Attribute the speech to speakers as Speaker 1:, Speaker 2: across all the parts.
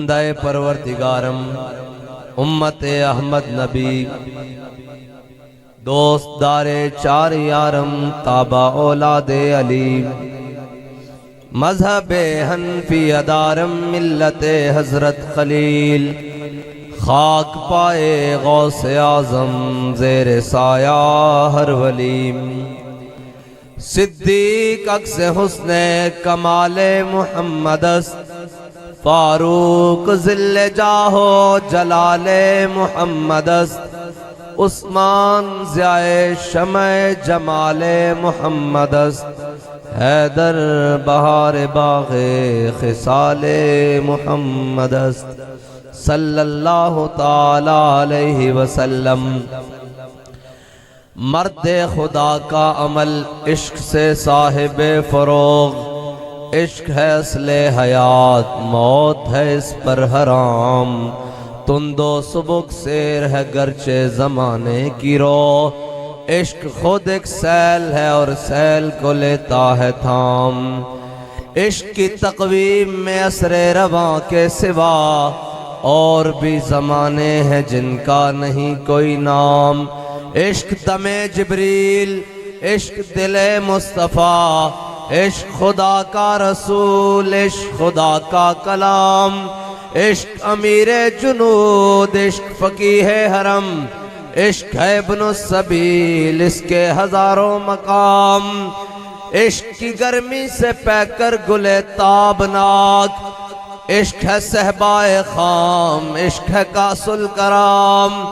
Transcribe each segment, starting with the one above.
Speaker 1: بندہ پروردگارم امت احمد نبی دوست دار چار یارم تابع اولاد علی مذہب حنفی ادارم ملت حضرت خلیل خاک پائے غوث اعظم زیر سایہ ہر ولی صدیق عکس حسن کمال محمد است فاروق ذل جاہو جلال محمد است عثمان ضیاء شمع جمال محمد است حیدر بہار باغ خصال محمد است صلی اللہ تعالی علیہ وسلم مرد خدا کا عمل عشق سے صاحب فروغ عشق ہے اصل حیات موت ہے اس پر حرام تند و سبک سیر ہے گرچہ زمانے کی رو عشق خود ایک سیل ہے اور سیل کو لیتا ہے تھام عشق کی تقویم میں اثر رواں کے سوا اور بھی زمانے ہیں جن کا نہیں کوئی نام عشق دم جبریل عشق دل مصطفیٰ عشق خدا کا رسول عشق خدا کا کلام عشق امیر جنود عشق فقیہ حرم عشق ہے ابن السبیل اس کے ہزاروں مقام عشق کی گرمی سے پہ کر گلے تابناک عشق ہے صحبائے خام عشق ہے کاس الکرام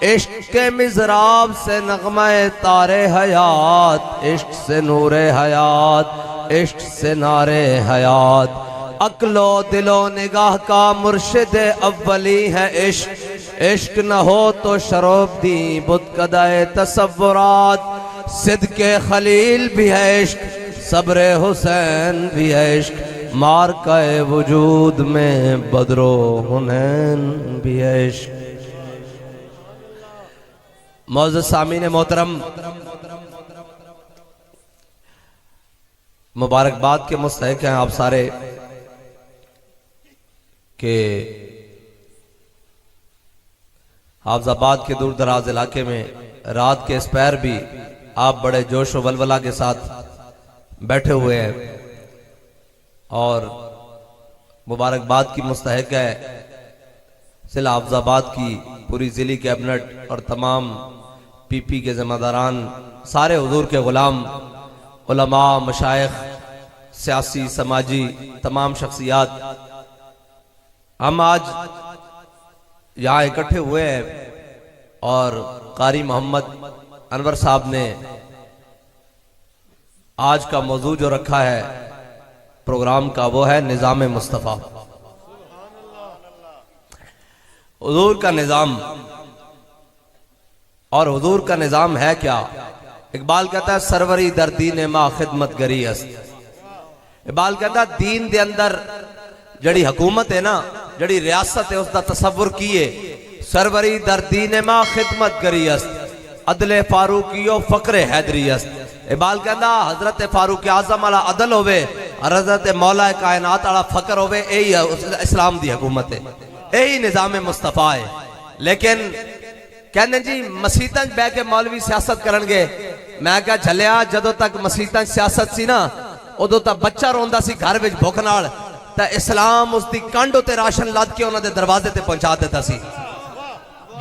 Speaker 1: عشق کے مزراب سے نغمہ تار حیات عشق سے نور حیات عشق سے نار حیات عقل و دل و نگاہ کا مرشد اولی ہے عشق عشق نہ ہو تو شروب دی بتکدہ تصورات صدق خلیل بھی ہے عشق صبر حسین بھی ہے عشق مارکہ وجود میں بدر و حنین بھی ہے عشق معزز سامعین محترم مبارکباد کے مستحق ہیں آپ سارے کہ حافظ آباد کے دور دراز علاقے میں رات کے اس پہر بھی آپ بڑے جوش و ولولہ کے ساتھ بیٹھے ہوئے ہیں اور مبارکباد کی مستحق ہے ضلع حافظ آباد کی پوری ضلعی کیبنٹ اور تمام پی پی کے ذمہ داران سارے حضور کے غلام علماء مشائخ سیاسی سماجی تمام شخصیات ہم آج یہاں اکٹھے ہوئے ہیں اور قاری محمد انور صاحب نے آج کا موضوع جو رکھا ہے پروگرام کا وہ ہے نظام مصطفیٰ حضور کا نظام اور حضور کا نظام ہے کیا اقبال کہتا ہے سروری در دین ما خدمت گری است اقبال کہتا ہے دین دے اندر جڑی حکومت ہے نا جڑی ریاست ہے اس دا تصور کیے سروری در دین ما خدمت گری است عدل فاروقیو فقر حیدری است اقبال کہتا ہے حضرت فاروق اعظم علی عدل ہوئے اور حضرت مولا کائنات علی فقر ہوئے یہی اسلام دی حکومت ہے یہی نظام مصطفیٰ ہے لیکن کہنے جی مسیطن بے کے مولوی سیاست کرنگے میں کہا جھلیا جدو تک مسیطن سیاست سی نا ادو تک بچہ روندہ سی گھر وچ بھوکنال تا اسلام اس دی کانڈو تے راشن لاد کے انہوں دے دروازے تے پہنچا دیتا سی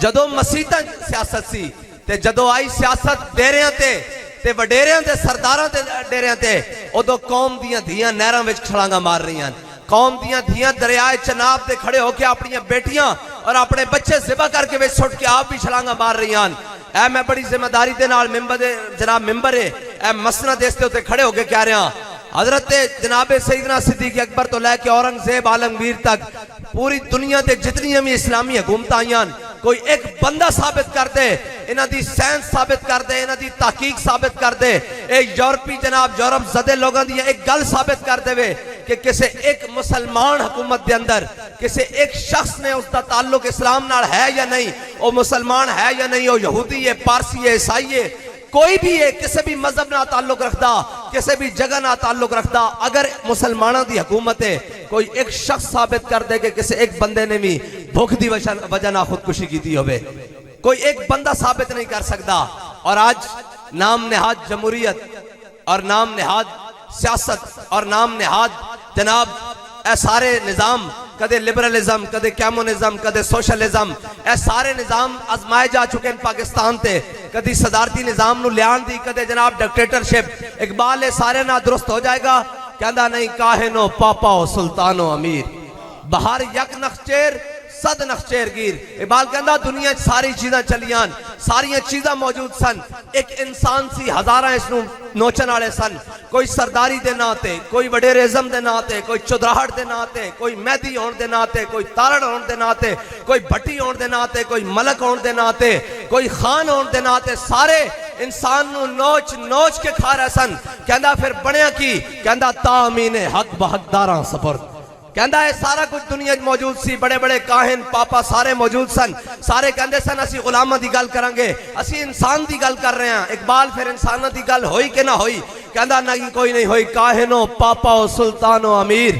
Speaker 1: جدو مسیطن سیاست سی تے جدو آئی سیاست ڈیریاں تے وڈیریاں تے سرداراں تے ڈیریاں تے ادو قوم دیاں دھیاں نیراں وچ چھڑانگا مار رہی ہیں قوم دیاں دھیاں دریائے چناب دے کھڑے ہو کے اپنی بیٹیاں اور اپنے بچے ذبح کر کے وچ سٹ کے آپ بھی چھلانگا مار رہی ہیں اے میں بڑی ذمہ داری دے نال جناب ممبر ہے اے مسند اس تے کھڑے ہو کے کہہ رہے ہیں حضرت جناب سیدنا صدیق اکبر تو لے کے اورنگزیب عالمگیر تک پوری دنیا تے جتنی ہمیں اسلامی حکومت آئیاں کوئی ایک بندہ ثابت کر دے انہاں دی سائنس ثابت کر دے انہاں دی تحقیق ثابت کر دے ایک یورپی جناب یورپ زدے لوگاں دی ایک گل ثابت کر دے وے کہ کسے ایک مسلمان حکومت دے اندر کسے ایک شخص نے اس دا تعلق اسلام نال ہے یا نہیں وہ مسلمان ہے یا نہیں وہ یہودی ہے پارسی ہے عیسائی ہے کوئی بھی ہے کسی بھی مذہب نہ تعلق رکھتا کسی بھی جگہ نہ تعلق رکھتا اگر مسلمانوں دی حکومت ہے کوئی ایک شخص ثابت کر دے کہ کسی ایک بندے نے بھی بھوک دی وجہ نہ خودکشی کی تھی ہوئے کوئی ایک بندہ ثابت نہیں کر سکتا اور آج نام نہاد جمہوریت اور نام نہاد سیاست اور نام نہاد جناب اے سارے نظام کدے لبرلزم کدے کیمونزم کدے سوشلزم اے سارے نظام آزمائے جا چکے ہیں پاکستان تے کدی صدارتی نظام نو لیان دی کدے جناب ڈکٹیٹرشپ اقبال سارے نہ درست ہو جائے گا کہندا نہیں کاہنو پاپا و سلطانو امیر بہار یک نخچیر صد نخچیر گیر اقبال کہندا دنیا ساری چیزاں چلیاں ساری چیزاں موجود سن ایک انسان سی ہزاراں اس نو نوچن والے سن کوئی سرداری دے ناتے کوئی وڈیرزم دے ناتے کوئی چودراہٹ دے ناتے کوئی مہدی ہون دے ناتے کوئی تارڑ ہون دے ناتے کوئی بھٹی ہون دے ناتے کوئی ملک ہون دے ناتے کوئی خان ہون دے ناتے سارے انسان نو نوچ نوچ کے کھا رہے سن کہندا پھر بنیا کی کہندا تامین حق بحقداراں سپرد کہندا ہے سارا کچھ دنیا موجود سی بڑے بڑے کاہن پاپا سارے موجود سن سارے کہندے سن اسی غلامہ دی گل کرانگے اسی انسان دی گل کر رہے ہیں اقبال پھر انسانہ دی گل ہوئی کہ نہ ہوئی کہندا نہیں کوئی نہیں ہوئی کاہنو پاپا و سلطان و امیر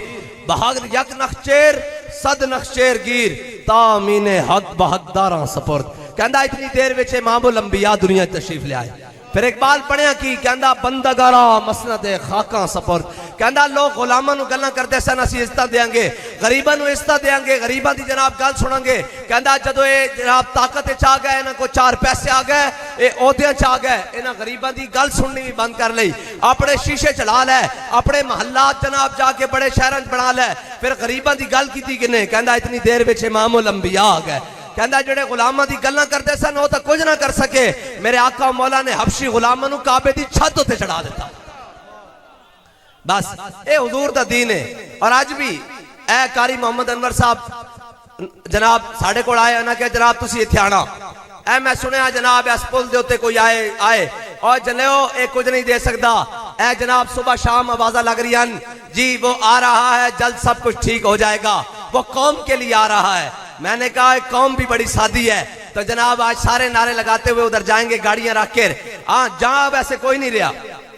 Speaker 1: بہاگر یک نخچیر صد نخچیر گیر تامین حق بحقداراں سپرد کہندا اتنی دیر وچ امام الانبیاء دنیا تشریف لے آئے پھر اقبال پڑھیا کی کہندا بندگارا مسند خاکاں سپرد کہندا لوگ غلاماں نو گلاں کردے سن اسی عزت دیاں گے غریباں نو عزت دیاں گے غریباں دی جناب گل سناں گے کہندا جدوں اے جناب طاقت وچ آ گئے انہاں کو 4 پیسے آ گئے اے عہدیاں چ آ گئے انہاں غریباں دی گل سننی بھی بند کر لئی اپنے شیشے چلا لے اپنے محلات جناب جا کے بڑے شہراں بنا لے پھر غریباں دی گل کیتی کنے کہندا اتنی دیر وچ امام الانبیاء آ گئے کہندا جڑے غلاماں دی گلاں کردے سن او تے کچھ نہ کر سکے میرے آقا مولا نے حبشی غلاماں نو کعبے دی چھت تے چڑھا دیتا بس اے حضور دا دین ہے اور آج بھی اے قاری محمد انور صاحب جناب ساڑھے کو آئے انہاں کہ جناب تسی ایتھے آنا اے میں سنیا جناب اس پل دے ہوتے کوئی آئے اور جنیو اے کچھ نہیں دے سکتا اے جناب صبح شام آوازہ لگ رہی ہیں جی وہ آ رہا ہے جلد سب کچھ ٹھیک ہو جائے گا وہ قوم کے لیے آ رہا ہے میں نے کہا ایک قوم بھی بڑی سادی ہے تو جناب آج سارے نعرے لگاتے ہوئے ادھر جائیں گے گاڑیاں رکھ کے جہاں ویسے کوئی نہیں رہا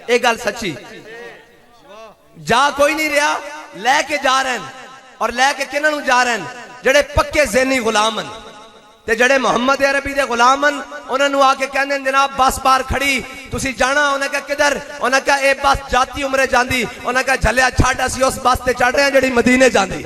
Speaker 1: ایک گل سچی جا کوئی نہیں رہا لے کے جا رہے ہیں اور لے کے کنہاں نو جا رہے ہیں جڑے پکے ذہنی غلام ہیں تے جڑے محمد عربی دے غلام ہیں انہاں نو آ کے کہندے جناب بس بار کھڑی تسی جانا انہاں کہا کدھر انہاں کہا اے بس جاتی عمرے جاندی انہاں کہا جھلیا چھاڑ اسی اس بس تے چڑھ رہے ہیں جڑی مدینے جاندی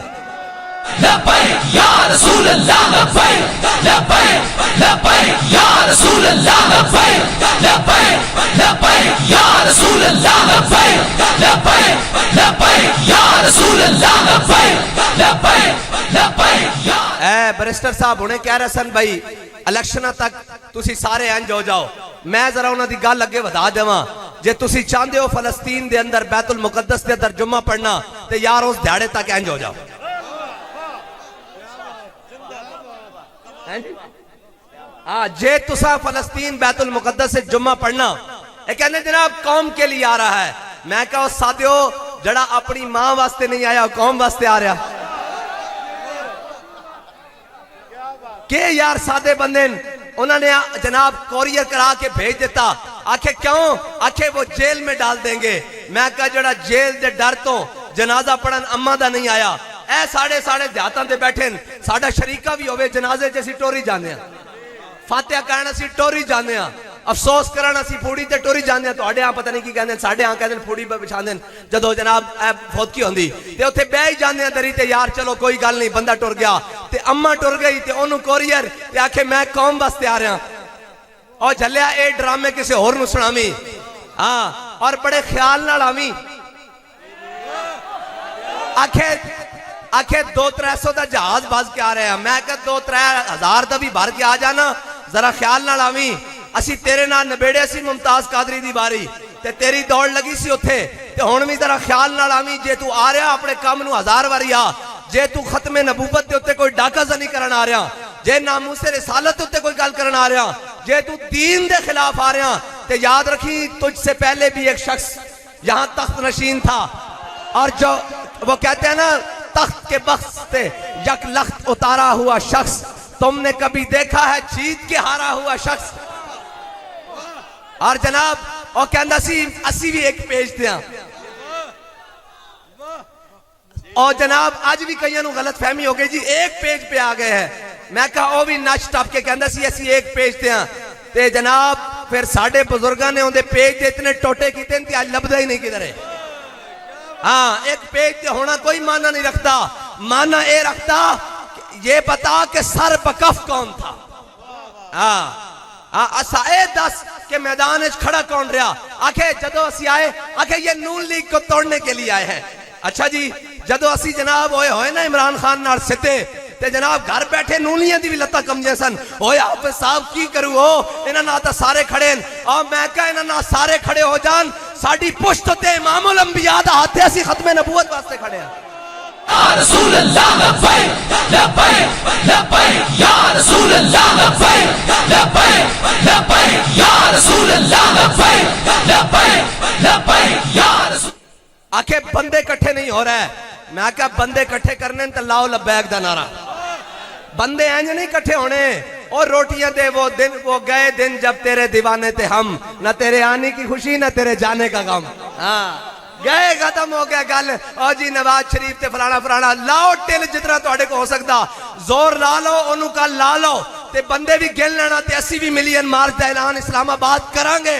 Speaker 2: لبیک یا رسول اللہ لبیک لبیک لبیک یا رسول اللہ لبیک لبیک لبیک یا رسول اللہ لبیک لبیک لبیک یا رسول اللہ لبیک لبیک لبیک یا
Speaker 1: اے بریسٹر صاحب انہیں کہہ رہے سن بھائی الیکشنہ تک تسی سارے انج ہو جاؤ میں ذرا انہاں دی گل اگے ودا دیواں جے تسی چاہندے ہو فلسطین دے اندر بیت المقدس دے اندر جمعہ پڑھنا تے یار اس دیہاڑے تک انج ہو جاؤ جے تسا فلسطین بیت المقدس سے جمعہ پڑھنا اے کہنے جناب قوم کے لیے آ رہا ہے میں کہا اس ساتھیو جڑا اپنی ماں واسطے نہیں آیا قوم واسطے آ رہا کہ یار سادے بندے انہوں نے جناب کوریئر کرا کے بھیج دیتا آکھے کیوں آکھے وہ جیل میں ڈال دیں گے میں کہا جڑا جیل دے ڈر تو جنازہ پڑھن اماں دا نہیں آیا اے ساڑھے دیہاتاں دے بیٹھیں ساڑھا شریکہ بھی ہوئے جنازے جیسی ٹوری جانے ہیں فاتحہ کہنا سی ٹوری جانے ہیں افسوس کرنا سی پھوڑی تے ٹوری جانے ہیں تو آڑے ہاں پتہ نہیں کی کہنے ہیں ساڑھے ہاں کہنے ہیں پھوڑی بچھا دیں جدو جناب فوت کی ہوندی تے اتھے بے ہی جانے ہیں دری تے یار چلو کوئی گل نہیں بندہ ٹر گیا تے اممہ ٹر گئی تے انہوں کوریئر تے آکھے میں قوم بستے آ رہا اور جھلیا اے ڈرامے کسے اور نو سنامی اور بڑے خیال نہ لامی آکھے 200-300 دا جہاز باز کے آ رہے ہیں میں کہا 2-3 ہزار دا بھی بھر کے آ جانا ذرا خیال نہ لامی اسی تیرے نہ نبیڑے سی ممتاز قادری دی باری تے تیری دوڑ لگی سی اتھے تے ہون بھی ذرا خیال نہ لامی جے تو آ رہا اپنے کام نو 1000 واری آ جے تو ختم نبوت تے اتھے کوئی ڈاکہ زنی کرن آ رہا جے ناموس رسالت اتھے کوئی گل کرن آ رہا جے تو دین دے خلاف آ رہا تے یاد رکھی تجھ سے پہلے بھی ایک شخص یہاں تخت نشین تھا اور جو وہ کہتے ہیں نا تخت کے بخت سے یک لخت اتارا ہوا شخص تم نے کبھی دیکھا ہے جیت کے ہارا ہوا شخص اور جناب وہ کہندا سی اسی بھی ایک پیج تے ہاں اور جناب آج بھی کئیاں نو غلط فہمی ہو گئی جی ایک پیج پہ آ گئے ہیں میں کہا وہ بھی نچ ٹپ کے کہندا سی اسی ایک پیج تے ہاں تے جناب پھر ساڑھے بزرگاں نے ہوندے پیج تے اتنے ٹوٹے کیتے ہیں تے آج لبدا ہی نہیں کدھر ہے ہاں ایک پیج تے ہونا کوئی معنی نہیں رکھتا معنی اے رکھتا یہ بتا کہ سر بکف کون تھا اسا اے دس کہ میدان اچ کھڑا کون رہا آکھے جدو اسی آئے آکھے یہ نون لیگ کو توڑنے کے لیے آئے ہیں اچھا جی جدو اسی جناب ہوئے نا عمران خان نال ستے تے جناب گھر بیٹھے نونیاں دی بھی لتا کم جیسن ہوئے حافظ صاحب کی کرو ہو انہاں نا تا سارے کھڑے ہیں اور میں کہا انہاں نا سارے کھڑے ہو جان ساڑی پشت تے امام الانبیاء دا ہاتھے اسی ختم نبوت واسطے کھڑے ہیں
Speaker 2: یا رسول اللہ لبیک لبیک لبیک یا رسول اللہ لبیک لبیک لبیک یا رسول اللہ لبیک لبیک لبیک یا رسول
Speaker 1: آکھے بندے کٹھے نہیں ہو رہے میں کہا بندے کٹھے کرنے تو لاؤ لبیک دا نعرہ بندے اینج نہیں کٹھے ہونے اور روٹیاں دے وہ گئے دن جب تیرے دیوانے تھے ہم نہ تیرے آنے کی خوشی نہ تیرے جانے کا غم گئے ختم ہو گیا گل اور جی نواز شریف تے فلانا فلانا لاؤ ٹل جتنا توڑے کو ہو سکتا زور لا لو انہوں کا لا لو تے بندے بھی گل لینا تے 80 ملین مارچ دا اعلان اسلام آباد کرانگے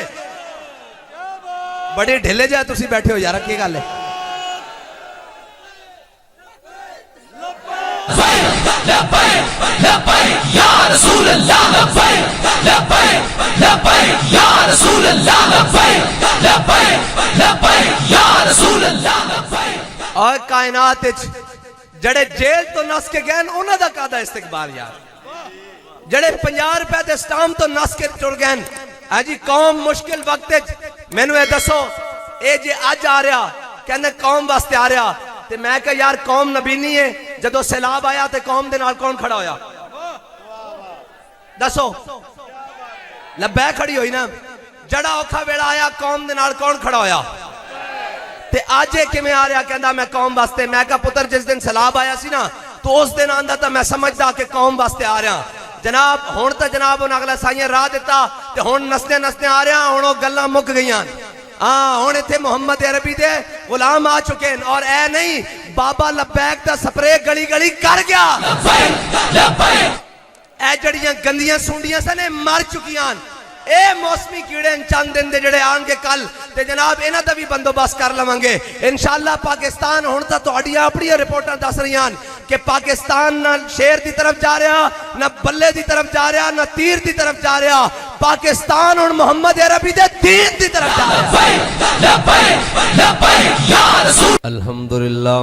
Speaker 1: بڑے ڈھلے جائے تسی بیٹھے ہو یارہ کی گل ہے
Speaker 2: لبیک لبیک یا رسول اللہ لبیک لبیک لبیک یا رسول اللہ لبیک لبیک لبیک یا رسول اللہ لبیک
Speaker 1: اور کائنات جڑے جیل تو نس کے گئے انہوں دا کہا دا استقبال یار جڑے 50 روپے دے سٹام تو نس کے چڑ گئے جی قوم مشکل وقت میں نے دسو اے جی آج آ رہا کہنے قوم واسطے آ رہا تے میں کہا یار قوم نبی نہیں ہے جدو سیلاب آیا تے قوم دے نال کون کھڑا ہویا دسو لبے کھڑی ہوئی نا جڑا اوکھا ویڑا آیا قوم دے نال کون کھڑا ہویا تے آجے کہ میں آ رہا کہندا میں قوم واسطے میں کہا پتر جس دن سیلاب آیا سی نا تو اس دن آندہ تا میں سمجھدا کہ قوم واسطے آ رہا جناب ہون تا جناب انہاں اگلا سائیں راہ دیتا تے ہون نسنے نسنے آ رہا ہونوں گلاں مک گئیاں ہونے تھے محمد عربی دے غلام آ چکے ہیں اور اے نہیں بابا لبیک دا سپرے گڑی گڑی کر گیا اے جڑیاں گندیاں سونڈیاں سنے مر چکیاں اے موسمی کیڑے چند دن دے جڑے آنگے کل تے جناب انہاں دا بھی بندوبست کر لوانگے انشاءاللہ پاکستان ہونتا تو اڑیاں اپنی رپورٹاں دس رہیاں کہ پاکستان نہ شیر دی طرف جا رہا نہ بلے دی طرف جا رہا نہ تیر دی طرف جا رہا پاکستان اور محمد عربی دے دین دی طرف جا رہا الحمدللہ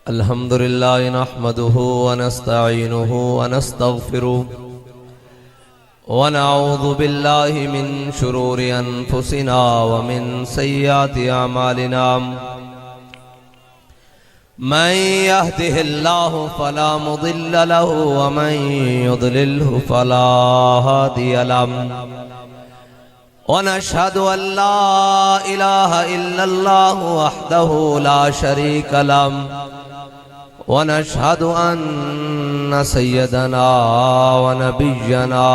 Speaker 1: الحمدللہ نحمده ونستعینه ونستغفره ونعوذ بالله من شرور أنفسنا ومن سيئات أعمالنا من يهده الله فلا مضل له ومن يضلله فلا هادي له ونشهد أن لا إله إلا الله وحده لا شريك له ونشهد أن سيدنا ونبينا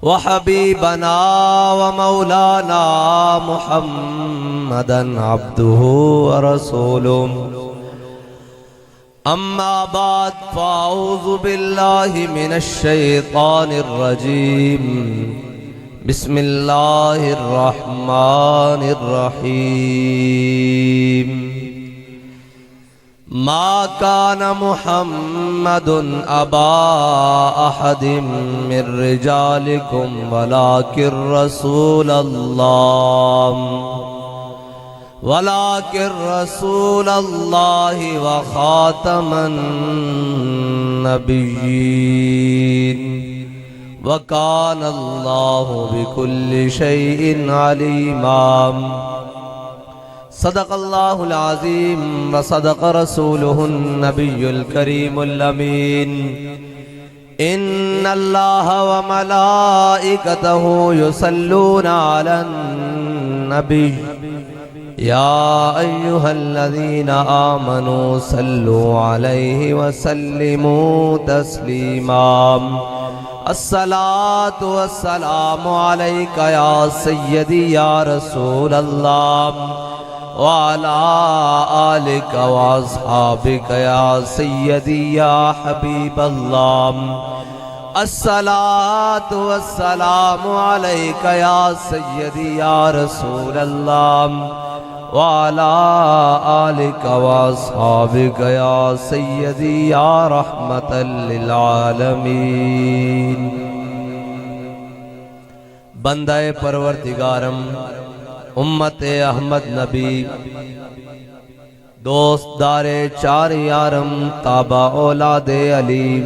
Speaker 1: وحبيبنا ومولانا محمدا عبده ورسوله أما بعد فأعوذ بالله من الشيطان الرجيم بسم الله الرحمن الرحيم ما كان محمد أبا أحد من رجالكم ولكن رسول الله وخاتم النبيين وكان الله بكل شيء عليما صدق الله العظيم وصدق رسوله النبي الكريم الأمين إن الله وملائكته يصلون على النبي يا أيها الذين آمنوا صلوا عليه وسلموا تسليما الصلاة والسلام عليك يا سيدي يا رسول الله وعلى آلك وأصحابك يا سيدي يا حبيب الله الصلاة والسلام عليك يا سيدي يا رسول الله وعلى آلك وأصحابك يا سيدي يا رحمة للعالمين بندہ پروردگارم امت احمد نبی دوست دار چار یارم تابع اولاد علی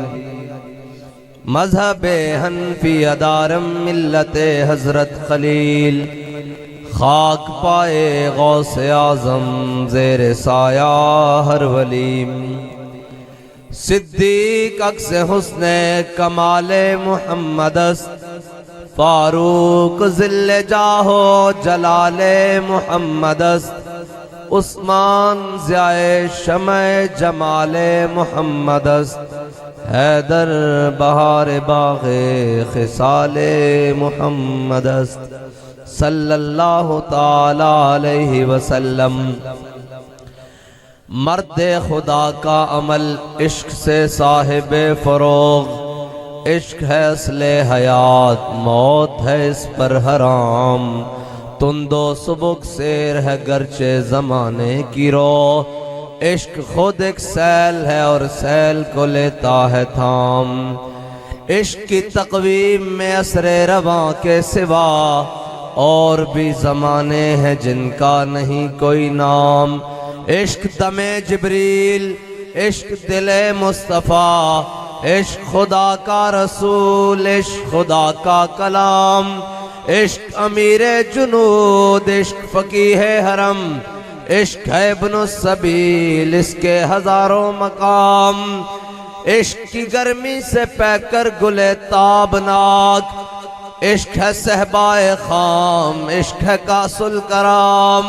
Speaker 1: مذہب حنفی ادارم ملت حضرت خلیل خاک پائے غوث اعظم زیر سایہ ہر ولی صدیق عکس حسن کمال محمد است فاروق ذل جاہو جلال محمد است عثمان ضیاء شمع جمال محمد است حیدر بہار باغ خصال محمد است صلی اللہ تعالی علیہ وسلم مرد خدا کا عمل عشق سے صاحب فروغ عشق ہے اصل حیات موت ہے اس پر حرام تند و سبک سیر ہے گرچہ زمانے کی رو عشق خود ایک سیل ہے اور سیل کو لیتا ہے تھام عشق کی تقویم میں اثر رواں کے سوا اور بھی زمانے ہیں جن کا نہیں کوئی نام عشق دم جبریل عشق دل مصطفیٰ عشق خدا کا رسول عشق خدا کا کلام عشق امیر جنود عشق فقیہ حرم عشق ہے ابن السبیل اس کے ہزاروں مقام عشق کی گرمی سے پہ کر گلے تابناک عشق ہے صحبائے خام عشق ہے کاس الکرام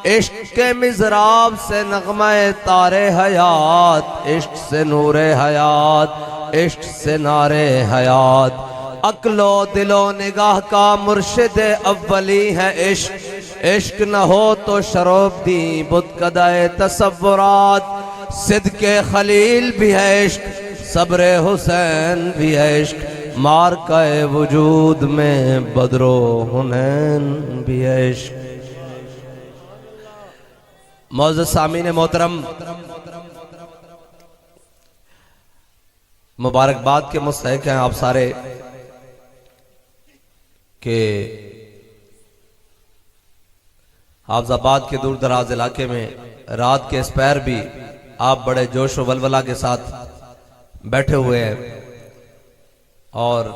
Speaker 1: عشق کے مزراب سے نغمہ تار حیات عشق سے نور حیات عشق سے نار حیات عقل و دل و نگاہ کا مرشد اولی ہے عشق عشق نہ ہو تو شروب دی بتکدہ تصورات صدق خلیل بھی ہے عشق صبر حسین بھی ہے عشق مارکہ وجود میں بدر و حنین بھی ہے عشق معزز سامعین محترم مبارکباد کے مستحق ہیں آپ سارے کہ حافظ آباد کے دور دراز علاقے میں رات کے اس پہر بھی آپ بڑے جوش و ولولہ کے ساتھ بیٹھے ہوئے ہیں اور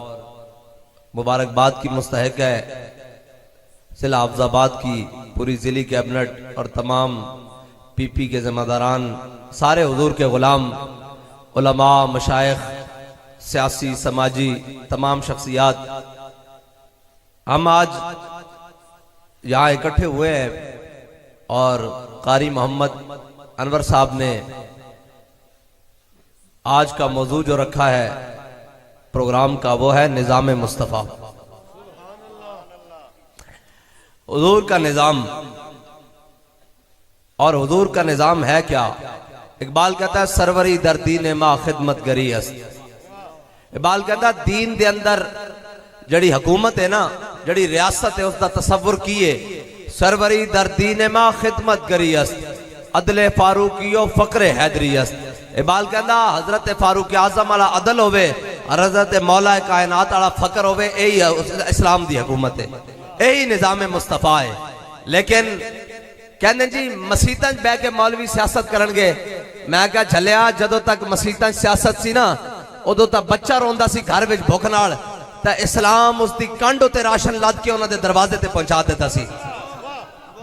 Speaker 1: مبارکباد کی مستحق ہے ضلع حافظ آباد کی پوری ضلعی کیبنٹ اور تمام پی پی کے ذمہ داران سارے حضور کے غلام علماء مشائخ سیاسی سماجی تمام شخصیات ہم آج یہاں اکٹھے ہوئے ہیں اور قاری محمد انور صاحب نے آج کا موضوع جو رکھا ہے پروگرام کا وہ ہے نظام مصطفیٰ حضور کا نظام اور حضور کا نظام ہے کیا اقبال کہتا ہے سروری در دین ما خدمت گری است اقبال کہتا ہے دین دے اندر جڑی حکومت ہے نا جڑی ریاست ہے اس دا تصور کیے سروری در دین ما خدمت گری است عدل فاروقیو فقر حیدری است اقبال کہتا حضرت فاروق اعظم والا عدل ہوئے اور حضرت مولا کائنات والا فقر ہوئے یہی اسلام دی حکومت ہے یہی نظام مصطفیٰ ہے لیکن کہنے جی مسیطن بے کے مولوی سیاست کرنگے میں کہا جھلیا جدو تک مسیطن سیاست سی نا ادو تک بچہ روندہ سی گھر وچ بھوکنال تا اسلام اس دی کانڈو تے راشن لاد کے انہوں دے دروازے تے پہنچا دیتا سی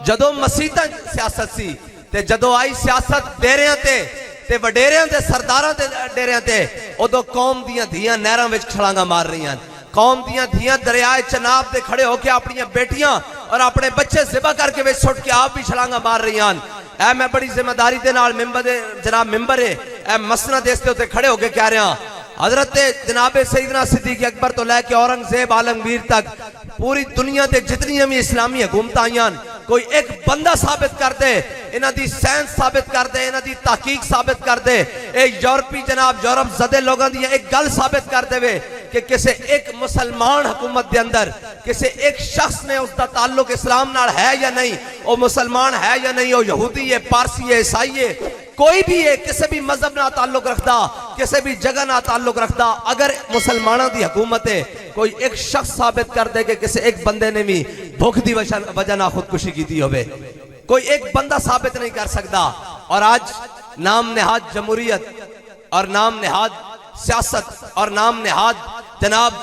Speaker 1: جدو مسیطن سیاست سی تے جدو آئی سیاست ڈیریاں تے وڈیریاں تے سرداراں تے ڈیریاں تے ادو قوم دیاں دھیاں نیراں وچ چھلانگا مار رہی ہیں قوم دیاں دھیاں دریائے چناب دے کھڑے ہو کے اپنی بیٹیاں اور اپنے بچے ذبح کر کے وچ سٹ کے آپ بھی چھلانگا مار رہی ہیں. اے میں بڑی ذمہ داری دے نال جناب ممبر ہے اے مسند اس تے تے کھڑے ہو کے کہہ رہے ہیں حضرت جناب سیدنا صدیق اکبر تو لے کے اورنگزیب عالمگیر تک پوری دنیا تے جتنی بھی اسلامی حکومت آئیاں کوئی ایک بندہ ثابت کر دے انہاں دی سائنس ثابت کر دے انہاں دی تحقیق ثابت کر دے ایک یورپی جناب یورپ زدے لوگاں دی ایک گل ثابت کر دے وے کہ کسے ایک مسلمان حکومت دے اندر کسے ایک شخص نے اس دا تعلق اسلام نال ہے یا نہیں او مسلمان ہے یا نہیں او یہودی ہے پارسی ہے عیسائی ہے کوئی بھی ہے کسی بھی مذہب نہ تعلق رکھتا کسی بھی جگہ نہ تعلق رکھتا اگر مسلمانوں دی حکومت ہے کوئی ایک شخص ثابت کر دے کہ کسی ایک بندے نے بھی بھوک دی وجہ نہ خودکشی کی دی ہوئے کوئی ایک بندہ ثابت نہیں کر سکتا. اور آج نام نہاد جمہوریت اور نام نہاد سیاست اور نام نہاد جناب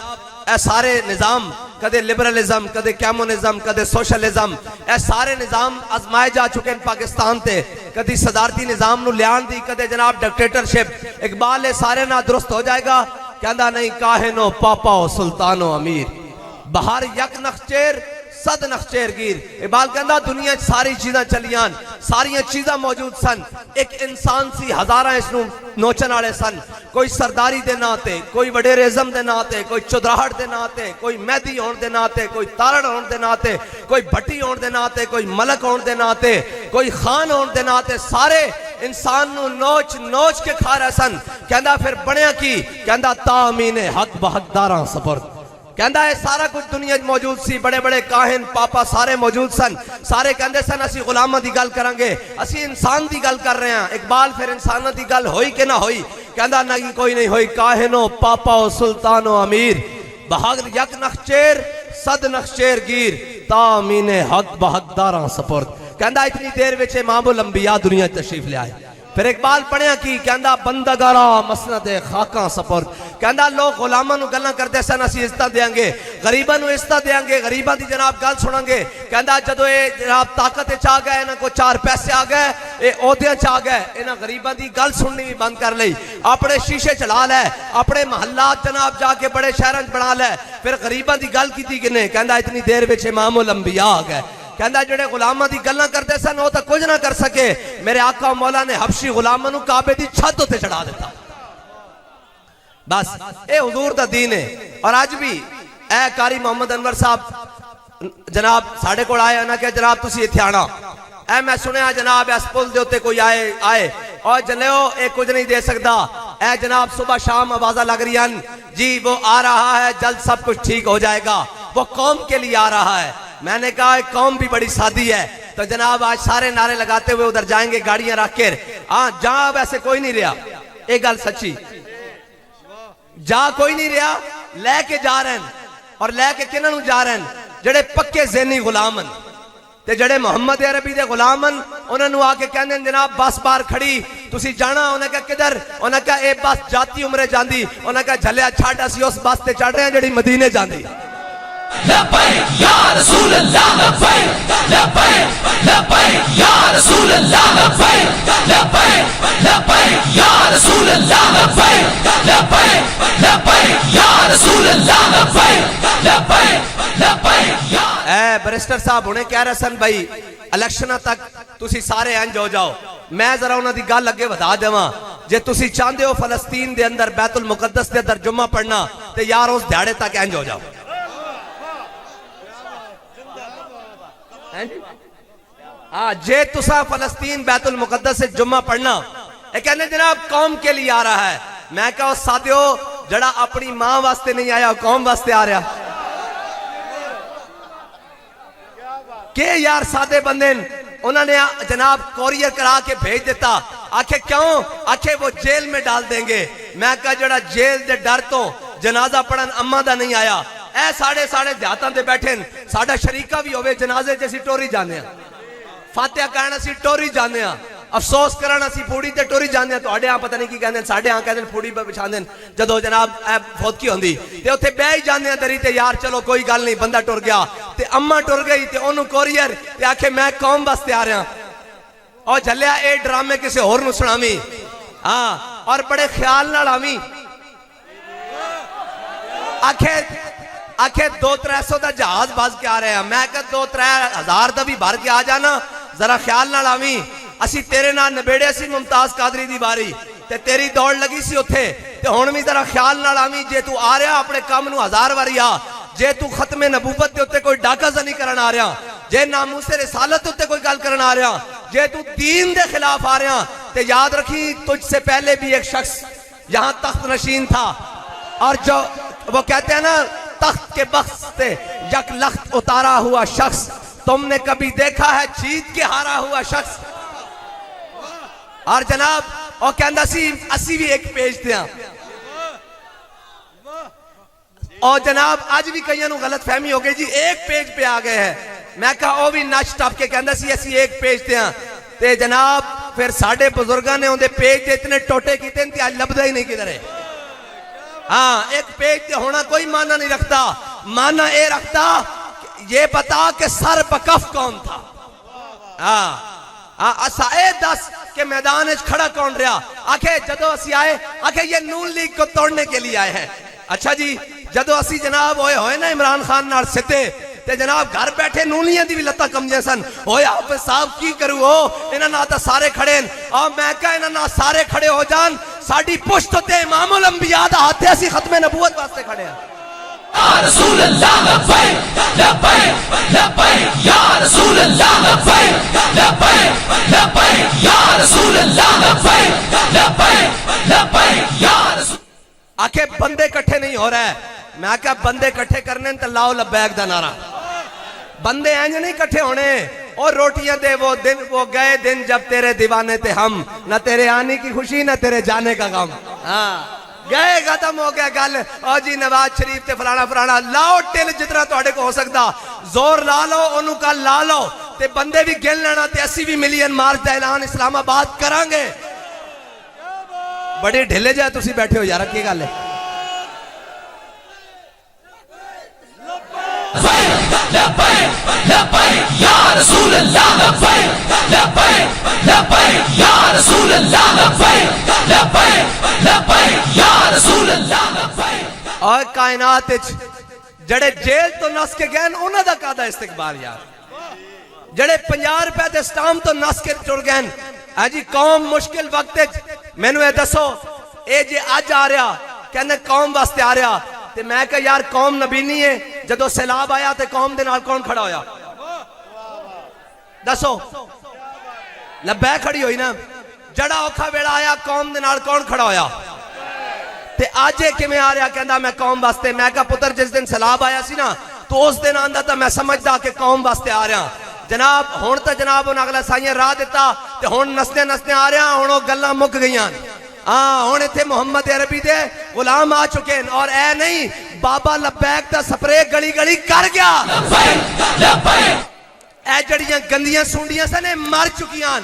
Speaker 1: اے سارے نظام کدے لبرلزم کدے کیمونزم کدے سوشلزم اے سارے نظام آزمائے جا چکے ہیں پاکستان تے کدی صدارتی نظام نو لیان دی کدے جناب ڈکٹیٹرشپ اقبال سارے نہ درست ہو جائے گا کہندا نہیں کاہنو پاپا و سلطانو امیر بہار یک نخچیر صد نخچیر گیر. اقبال کہندا دنیا ساری چیزاں چلیاں ساری چیزاں موجود سن ایک انسان سی ہزاراں اس نو نوچن والے سن کوئی سرداری دے نا تے کوئی وڈیرزم دے نا تے کوئی چودراہٹ دے نا تے کوئی مہدی ہون دے نا تے کوئی تارڑ ہون دے نا تے کوئی بھٹی ہون دے نا تے کوئی ملک ہون دے نا تے کوئی خان ہون دے نا تے سارے انسان نو نوچ نوچ کے کھا رہے سن. کہندا پھر بنیا کی کہندا تامین حق بحقداراں سپرد کہندا ہے سارا کچھ دنیا موجود سی بڑے بڑے کاہن پاپا سارے موجود سن سارے کہندے سن اسی غلامہ دی گل کریں گے اسی انسان دی گل کر رہے ہیں. اقبال پھر انسانہ دی گل ہوئی کہ نہ ہوئی کہندا نہیں کوئی نہیں ہوئی کاہنو پاپا و سلطان و امیر بہاگر یک نخچیر صد نخچیر گیر تامین حق بحقداراں سپرد. کہندا اتنی دیر وچ امام الانبیاء دنیا تشریف لے آئے. پھر اقبال پڑھیا کی کہندا بندگارا مسند خاکاں سپرد. کہندا لوگ غلاماں نو گلاں کردے سن اسی عزت دیاں گے غریباں نو عزت دیاں گے غریباں دی جناب گل سناں گے. کہندا جدو اے جناب طاقت وچ آ گئے انہاں کو چار پیسے آ گئے اے عہدیاں چ آ گئے انہاں غریباں دی گل سننی بھی بند کر لئی اپنے شیشے چلا لے اپنے محلات جناب جا کے بڑے شہراں بنا لے. پھر غریباں دی گل کیتی کنے کہندا اتنی دیر وچ امام الانبیاء آ گئے. کہندا جڑے غلاماں دی گلاں کردے سن او تے کچھ نہ کر سکے میرے آقا مولا نے حبشی غلاماں نو کعبے دی چھت تے چڑھا دیتا. بس اے حضور دا دین ہے. اور آج بھی اے قاری محمد انور صاحب جناب ساڑھے کو آئے انہاں کہ جناب تسی ایتھے آنا اے میں سنیا جناب اس پل دے ہوتے کوئی آئے اور جنیو اے کچھ نہیں دے سکتا اے جناب صبح شام آوازہ لگ رہی ہیں جی وہ آ رہا ہے جلد سب کچھ ٹھیک ہو جائے گا وہ قوم کے لیے آ رہا ہے. میں نے کہا ایک قوم بھی بڑی سادی ہے تو جناب آج سارے نعرے لگاتے ہوئے ادھر جائیں گے گاڑیاں رکھ کے جہاں ویسے کوئی نہیں رہا ایک گل سچی جا کوئی نہیں رہا لے کے جا رہے ہیں اور لے کے کنہاں نو جا رہے ہیں جڑے پکے ذہنی غلام ہیں تے جڑے محمد عربی دے غلام ہیں انہاں نو آ کے کہندے جناب بس بار کھڑی تسی جانا انہاں کہا کدھر انہاں کہا اے بس جاتی عمرے جاندی انہاں کہا جھلیا چھاڑ اسی اس بس تے چڑھ رہے ہیں جڑی مدینے جاندی.
Speaker 2: لبیک یا رسول اللہ لبیک لبیک لبیک یا رسول اللہ لبیک لبیک لبیک یا رسول اللہ لبیک لبیک لبیک یا رسول اللہ لبیک لبیک لبیک یا.
Speaker 1: اے بریسٹر صاحب انہیں کہہ رہے سن بھائی الیکشنہ تک تسی سارے انج ہو جاؤ میں ذرا انہاں دی گل اگے ودا دیواں جے تسی چاہندے ہو فلسطین دے اندر بیت المقدس دے اندر جمعہ پڑھنا تے یار اس دیہاڑے تک انج ہو جاؤ. جے تسا فلسطین بیت المقدس سے جمعہ پڑھنا اے کہنے جناب قوم کے لیے آ رہا ہے. میں کہا سادیو جڑا اپنی ماں واسطے نہیں آیا قوم واسطے آ رہا کہ یار سادے بندے انہوں نے جناب کوریئر کرا کے بھیج دیتا آکھے کیوں آکھے وہ جیل میں ڈال دیں گے. میں کہا جڑا جیل دے ڈر تو جنازہ پڑھن اماں دا نہیں آیا اے ساڑھے دیہاتاں دے بیٹھے ساڑھا شریکہ بھی ہوئے جنازے جیسی ٹوری جانے ہیں فاتحہ کہنا سی ٹوری جانے ہیں افسوس کرنا سی پھوڑی تے ٹوری جانے ہیں تو اڈے ہاں پتہ نہیں کی کہنے ہیں ساڑھے ہاں کہنے ہیں پھوڑی بچھان دیں جدو جناب فوت کی ہوندی تے اتھے بے ہی جانے ہیں دری تے یار چلو کوئی گل نہیں بندہ ٹر گیا تے اممہ ٹر گئی تے انہوں کوریئر تے آکھے میں قوم بستے آ رہا اور جھلیا اے ڈرامے کسے اور نو سنامی اور بڑے خیال نہ لامی آکھے آکھے 200-300 دا جہاز باز کے آ رہے ہیں. میں کہ 2-3 ہزار دا بھی بھر کے آ جانا ذرا خیال نہ لاویں. اسی تیرے نال نبیڑے سی ممتاز قادری دی باری تے تیری دوڑ لگی سی اتھے تے ہن بھی ذرا خیال نہ لاویں. جے تو آ رہا اپنے کام نو 1000 واری آ. جے تو ختم نبوت دے اوتے کوئی ڈاکہ زنی کرن آ رہا, جے ناموس رسالت اوتے کوئی گل کرن آ رہا, جے تو دین دے خلاف آ رہا تے یاد رکھی تجھ سے پہلے بھی ایک شخص یہاں تخت نشین تھا, اور جو وہ کہتے ہیں نا تخت کے بخت سے یک لخت اتارا ہوا شخص, تم نے کبھی دیکھا ہے جیت کے ہارا ہوا شخص. اور جناب وہ کہندا سی اسی بھی ایک پیج تے ہاں. اور جناب آج بھی کئیاں نو غلط فہمی ہو گئی جی ایک پیج پہ آ گئے ہیں. میں کہا او بھی نچ ٹپ کے کہندا سی اسی ایک پیج تے ہاں. تے جناب پھر ساڑھے بزرگاں نے اندے پیج تے اتنے ٹوٹے کیتے ہیں تے آج لبدا ہی نہیں کدھر ہے. ہاں ایک پیج تے ہونا کوئی معنی نہیں رکھتا. معنی اے رکھتا یہ بتا کہ سر بکف کون تھا. اسا اے دس کہ میدان اچ کھڑا کون رہا. آکھے جدو اسی آئے آکھے یہ نون لیگ کو توڑنے کے لیے آئے ہیں. اچھا جی جدو اسی جناب ہوئے نا عمران خان نال ستے تے جناب گھر بیٹھے نونیاں دی بھی لتا کم جیسن ہوئے حافظ صاحب کی کرو ہو انہاں نا تا سارے کھڑے ہیں. اور میں کہا انہاں نا سارے کھڑے ہو جان ساڑی پشت ہوتے امام الانبیاء دا ہاتھے اسی ختم نبوت واسطے کھڑے ہیں.
Speaker 2: یا رسول اللہ لبیک لبیک لبیک یا رسول اللہ لبیک لبیک لبیک یا رسول اللہ لبیک لبیک لبیک یا رسول.
Speaker 1: آکھے بندے کٹھے نہیں ہو رہے. میں کہا بندے کٹھے کرنے تو لاؤ لبیک دا نعرہ. بندے اینج نہیں کٹھے ہونے. اور روٹیاں دے وہ دن وہ گئے دن جب تیرے دیوانے تھے ہم, نہ تیرے آنے کی خوشی نہ تیرے جانے کا غم. ہاں گئے ختم ہو گیا گل. اور جی نواز شریف تے فلانا فلانا لاؤ ٹل جتنا تواڈے کو ہو سکتا زور لا لو انہوں کا لا لو تے بندے بھی گن لینا تے 80 ملین مارچ دا اعلان اسلام آباد کران گے. بڑے ڈھلے جائے تسی بیٹھے ہو یار کی گل ہے.
Speaker 2: لبیک لبیک یا رسول اللہ لبیک لبیک لبیک یا رسول اللہ لبیک لبیک لبیک یا رسول اللہ لبیک.
Speaker 1: اور کائنات جڑے جیل تو نس کے گئے انہاں دا کادا استقبال یار. جڑے 50 روپے تے سٹام تو نس کے ٹر گئے. ہاں جی قوم مشکل وقت مینوں اے دسو اے جے اج آ رہا کہندے قوم واسطے آ رہا تے میں کہ یار قوم نبی نہیں ہے. جدو سیلاب آیا تے قوم دے نال کون کھڑا ہویا دسو. لبے کھڑی ہوئی نا. جڑا اوکھا ویڑا آیا قوم دے نال کون کھڑا ہویا. تے آجے کہ میں آ رہا کہندا میں قوم واسطے. میں کہا پتر جس دن سیلاب آیا سی نا تو اس دن آندا تا میں سمجھدا کہ قوم واسطے آ رہا. جناب ہون تا جناب انہاں اگلا سائیں راہ دیتا تے ہون نستے نستے آ رہا ہون او گلاں مک گئیاں. ہون ایتھے محمد عربی دے غلام آ چکے ہیں. اور اے نہیں بابا لبیک دا سپرے گلی گلی کر گیا. اے جڑیاں گندیاں سونڈیاں سنے مر چکیاں.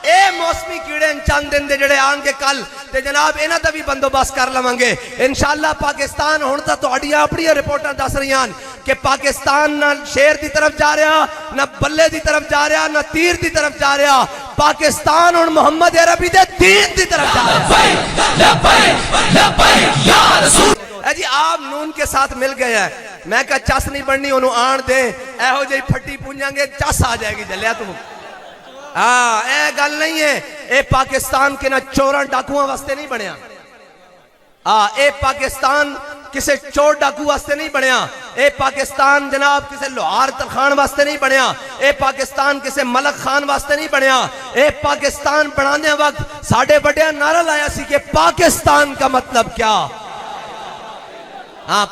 Speaker 1: اے موسمی کیڑے چند دن دے جڑے آن گے کل تے جناب انہاں دا بھی بندوبست کر لواں گے انشاءاللہ. پاکستان ہن تا تہاڈیاں اپنی رپورٹاں دس رہیاں کہ پاکستان نہ شیر دی طرف جا رہا نہ بلے دی طرف جا رہا نہ تیر دی طرف جا رہا. پاکستان ہن محمد عربی دے دین دی طرف جا رہا. اے جی آپ نون کے ساتھ مل گئے ہیں. میں کہا چس نہیں بڑھنی انہوں آن دے اے ہو جائی پھٹی پونجاں گے چس آ جائے گی جلیا تم. اے گل نہیں ہے. اے پاکستان کے نہ چوران ڈاکوان واسطے نہیں بڑھیا. اے پاکستان کسے چور ڈاکو واسطے نہیں بڑھیا. اے پاکستان جناب کسے لوہار ترخان واسطے نہیں بڑھیا. اے پاکستان کسے ملک خان واسطے نہیں بڑھیا. اے پاکستان بڑھانے وقت ساڑھے بڑھیا نعرہ لایا سی کہ پاکستان کا مطلب کیا.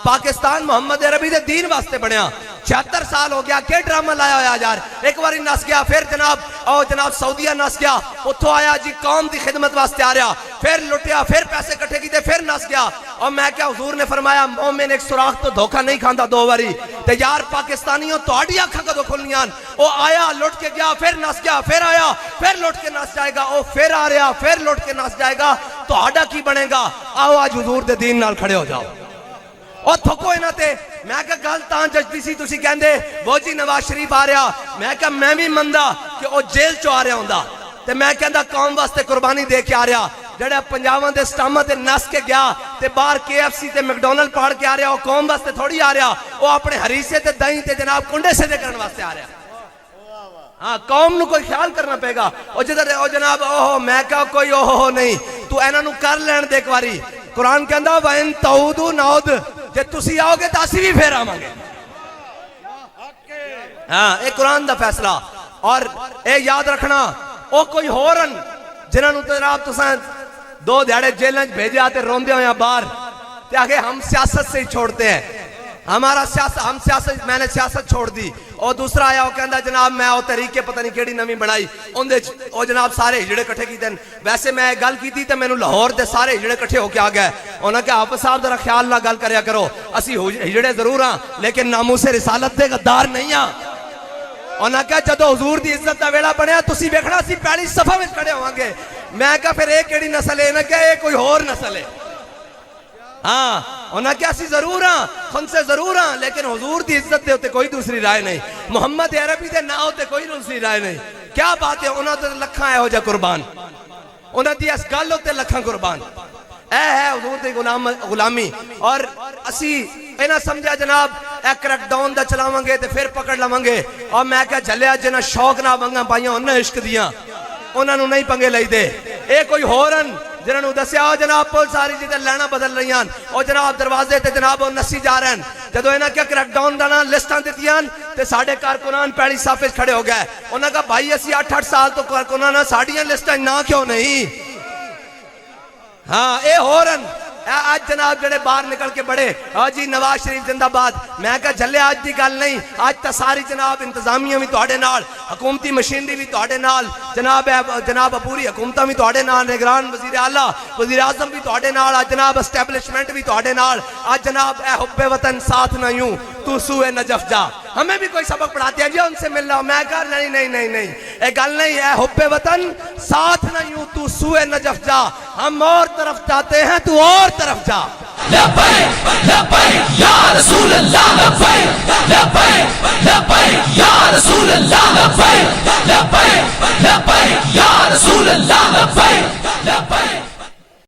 Speaker 1: پاکستان محمد عربی دے دین واسطے بڑھیا. 76 سال ہو گیا کہ ڈرامہ لایا ہویا یار. ایک باری نس گیا پھر جناب سعودیہ نس گیا اتھو آیا جی قوم دی خدمت واسطے آ رہا پھر لٹیا پھر پیسے کٹھے کیتے پھر نس گیا. اور میں کیا حضور نے فرمایا مومن ایک سوراخ تو دھوکہ نہیں کھاندا 2 باری. تے یار پاکستانیوں تہاڈی اکھاں کدوں کھلنیاں. او آیا لٹ کے گیا پھر نس گیا پھر آیا پھر لٹ کے نس جائے گا. او پھر آ رہا پھر لٹ کے نس جائے گا. تہاڈا کی بنے گا. آؤ آج حضور دے دین نال کھڑے ہو جاؤ. اور تھکو انہاں تے. میں کہا گل تاں ججدی سی تسی کہندے وہ جی نواز شریف آ رہا. میں کہا میں بھی مندا کہ وہ جیل چو آ رہا ہوندا تے میں کہندا قوم واسطے قربانی دے کے آ رہا. جڑا پنجاباں دے سٹاماں تے نس کے گیا تے باہر KFC تے میکڈونلڈ پاڑ کے آ رہا، وہ قوم واسطے تھوڑی آ رہا، وہ اپنے ہریسے تے دہیں تے جناب کنڈے سے دے کرنے واسطے آ رہا۔ ہاں قوم نو کوئی خیال کرنا پے گا۔ او جدھر او جناب اوہو میں کہا کوئی اوہو نہیں، تو اینا نو کر لین دے ایک واری۔ قرآن کہندا وَإِن تَعُودُوا نَعُودْ، جے تسی آؤ گے تو اسی بھی پھر آواں گے۔ ہاں اے قرآن دا فیصلہ۔ اور اے یاد رکھنا او کوئی ہورن جنہاں نو جناب تساں 2 دیہاڑے جیلیں بھیجے آتے روندے ہویا باہر تے آگے ہم سیاست سے ہی چھوڑتے ہیں، ہمارا سیاست میں نے سیاست چھوڑ دی۔ اور دوسرا آیا وہ کہندا جناب میں وہ طریقے پتہ نہیں کیڑی نمی بنائی وہ جناب سارے ہجڑے کٹھے کی دن۔ ویسے میں گل کی تھی تو میں نے لاہور دے سارے ہجڑے کٹھے ہو کے آ گئے۔ انہوں نے کہا حافظ صاحب ذرا خیال نہ گل کریا کرو، اسی ہجڑے ضرور ہاں لیکن ناموس رسالت دے غدار نہیں ہاں۔ انہوں نے کہا جدو حضور دی عزت دا ویڑا بنیا تسی ویکھنا سی پہلی صفحہ میں کھڑے ہوں گے۔ میں کہا پھر ایک کیڑی نسل ہے؟ انہوں نے کہا ایک کوئی اور نسل ہے۔ ہاں انہوں نے کہا سی ضرور ہاں خن سے ضرور ہاں لیکن حضور دی عزت دے ہوتے کوئی دوسری رائے نہیں، محمد عربی دے نہ ہوتے کوئی دوسری رائے نہیں۔ کیا بات ہے؟ انہوں نے لکھاں ہے ہو جا قربان، انہوں نے اس گل ہوتے لکھاں قربان۔ اے ہے حضور دی غلامی۔ اور اسی اینا سمجھا جناب اے کریک ڈاؤن دا چلاواں گے تے پھر پکڑ لواں گے۔ اور میں کہا جھلیا جنہ شوق نہ بنگاں پائیاں انہاں عشق دیاں انہاں نو نہیں پنگے لئی دے۔ اے کوئی ہورن جنہاں نو دسیا جناب پولیس ساری جیتے لینا بدل رہی ہیں اور جناب دروازے تے جناب نسی جا رہے ہیں۔ جدو انہاں کیا کریک ڈاؤن دانا لسٹاں دیتیاں تے ساڑھے کارکنان پہلی صافے کھڑے ہو گئے۔ انہاں کہا بھائی اسی 8-8 سال تو کارکنان ساڑھیاں لسٹاں نہ کیوں نہیں؟ ہاں اے ہورن آج جناب جڑے باہر نکل کے بڑے جی نواز شریف زندہ باد۔ میں کہا جھلے آج دی گل نہیں، آج تا ساری جناب انتظامیہ بھی توڑے نال، حکومتی مشینری بھی توڑے نال، جناب پوری حکومتہ بھی توڑے نال، نگران وزیر اعلیٰ وزیر اعظم بھی توڑے نال، آج جناب اسٹیبلشمنٹ بھی توڑے نال۔ آج جناب اے حب وطن ساتھ نہ یوں تو سوئے نجف جا۔ ہمیں بھی کوئی سبق پڑھاتے ہیں جی ان سے مل رہا ہوں۔ میں کہا نہیں نہیں نہیں نہیں اے گل نہیں، اے حب وطن ساتھ نہ یوں تو سوئے نجف جا، ہم اور طرف جاتے ہیں تو اور طرف جا۔
Speaker 2: لبیک لبیک یا رسول اللہ، لبیک لبیک لبیک یا رسول اللہ، لبیک لبیک لبیک یا رسول اللہ، لبیک